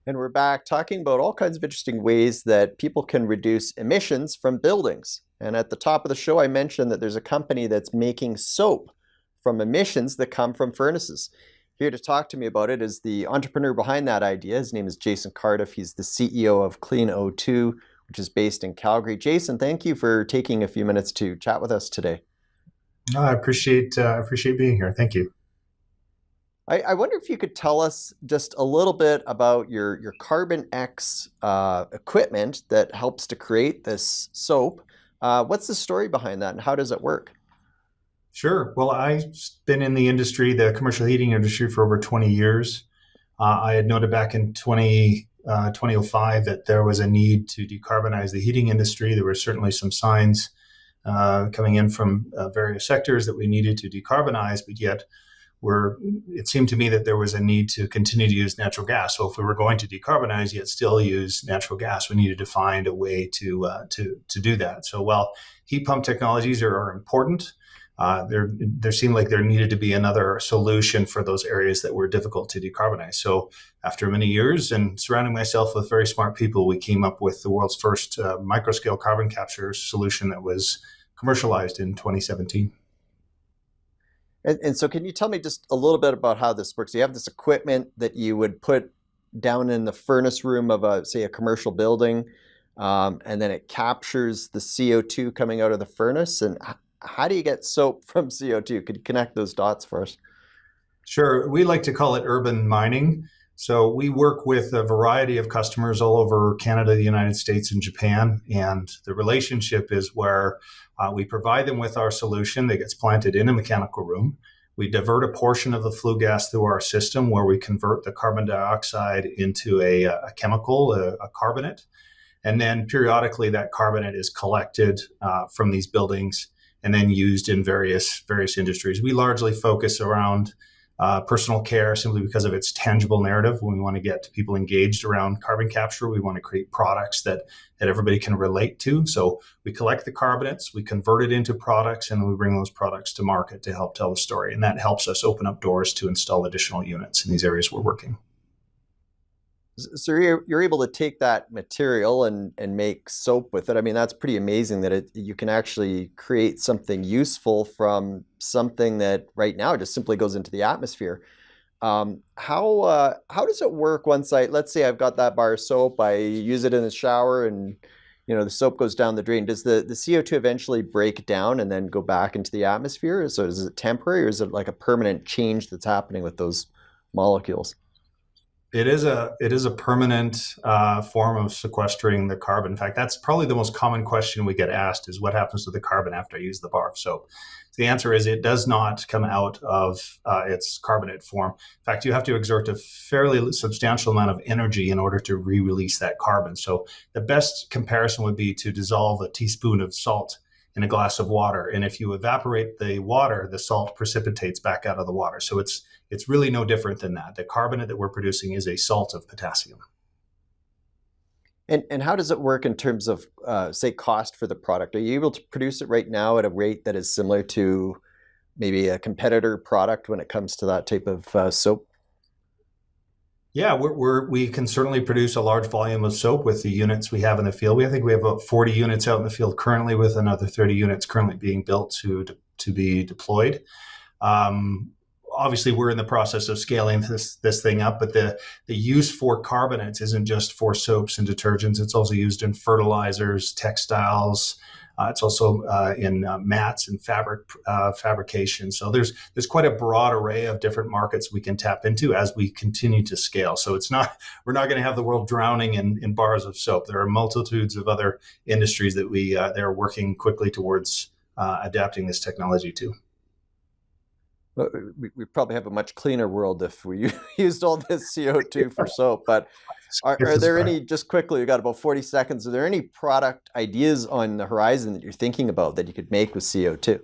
And we're back talking about all kinds of interesting ways that people can reduce emissions from buildings. And at the top of the show, I mentioned that there's a company that's making soap from emissions that come from furnaces. Here to talk to me about it is the entrepreneur behind that idea. His name is Jaeson Cardiff. He's the CEO of Clean O2, which is based in Calgary. Jaeson, thank you for taking a few minutes to chat with us today. No, I appreciate being here. Thank you. I wonder if you could tell us just a little bit about your Carbon X equipment that helps to create this soap. What's the story behind that and how does it work? Sure. Well, I've been in the industry, the commercial heating industry, for over 20 years. I had noted back in 2005 that there was a need to decarbonize the heating industry. There were certainly some signs coming in from various sectors that we needed to decarbonize, but yet it seemed to me that there was a need to continue to use natural gas. So if we were going to decarbonize yet still use natural gas, we needed to find a way to do that. So while heat pump technologies are important, there seemed like there needed to be another solution for those areas that were difficult to decarbonize. So after many years and surrounding myself with very smart people, we came up with the world's first microscale carbon capture solution that was commercialized in 2017. And so can you tell me just a little bit about how this works? You have this equipment that you would put down in the furnace room of say, a commercial building, and then it captures the CO2 coming out of the furnace. And how do you get soap from CO2? Could you connect those dots for us? Sure. We like to call it urban mining. So we work with a variety of customers all over Canada, the United States, and Japan. And the relationship is where we provide them with our solution that gets planted in a mechanical room. We divert a portion of the flue gas through our system where we convert the carbon dioxide into a chemical, a carbonate. And then periodically that carbonate is collected from these buildings and then used in various industries. We largely focus around personal care simply because of its tangible narrative. When we want to get people engaged around carbon capture, we want to create products that everybody can relate to. So we collect the carbonates, we convert it into products, and then we bring those products to market to help tell the story. And that helps us open up doors to install additional units in these areas we're working. So you're able to take that material and make soap with it. I mean, that's pretty amazing that you can actually create something useful from something that right now just simply goes into the atmosphere. How does it work once let's say I've got that bar of soap, I use it in the shower and the soap goes down the drain. Does the CO2 eventually break down and then go back into the atmosphere? So is it temporary or is it like a permanent change that's happening with those molecules? It is a permanent form of sequestering the carbon. In fact, that's probably the most common question we get asked is what happens to the carbon after I use the bar of soap? The answer is it does not come out of its carbonate form. In fact, you have to exert a fairly substantial amount of energy in order to re-release that carbon. So the best comparison would be to dissolve a teaspoon of salt in a glass of water. And if you evaporate the water, the salt precipitates back out of the water. So it's really no different than that. The carbonate that we're producing is a salt of potassium. And how does it work in terms of, say, cost for the product? Are you able to produce it right now at a rate that is similar to maybe a competitor product when it comes to that type of soap? Yeah, we can certainly produce a large volume of soap with the units we have in the field. I think we have about 40 units out in the field currently, with another 30 units currently being built to be deployed. Obviously, we're in the process of scaling this thing up, but the use for carbonates isn't just for soaps and detergents. It's also used in fertilizers, textiles. It's also in mats and fabrication. So there's quite a broad array of different markets we can tap into as we continue to scale. So we're not going to have the world drowning in bars of soap. There are multitudes of other industries that they're working quickly towards adapting this technology to. Well, we probably have a much cleaner world if we used all this CO2 for soap. But are there any, just quickly, we got about 40 seconds, are there any product ideas on the horizon that you're thinking about that you could make with CO2?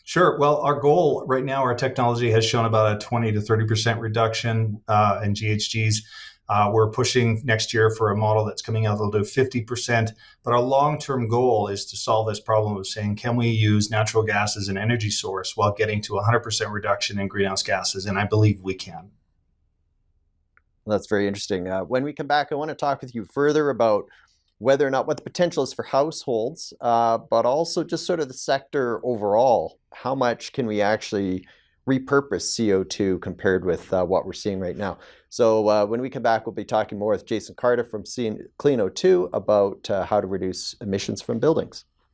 Sure. Well, our goal right now, our technology has shown about a 20 to 30% reduction in GHGs. We're pushing next year for a model that's coming out that'll do 50%. But our long-term goal is to solve this problem of saying, can we use natural gas as an energy source while getting to 100% reduction in greenhouse gases? And I believe we can. That's very interesting. When we come back, I want to talk with you further about whether or not what the potential is for households, but also just sort of the sector overall. How much can we actually repurpose CO2 compared with what we're seeing right now? So when we come back, we'll be talking more with Jaeson Cardiff from Clean O2 about how to reduce emissions from buildings.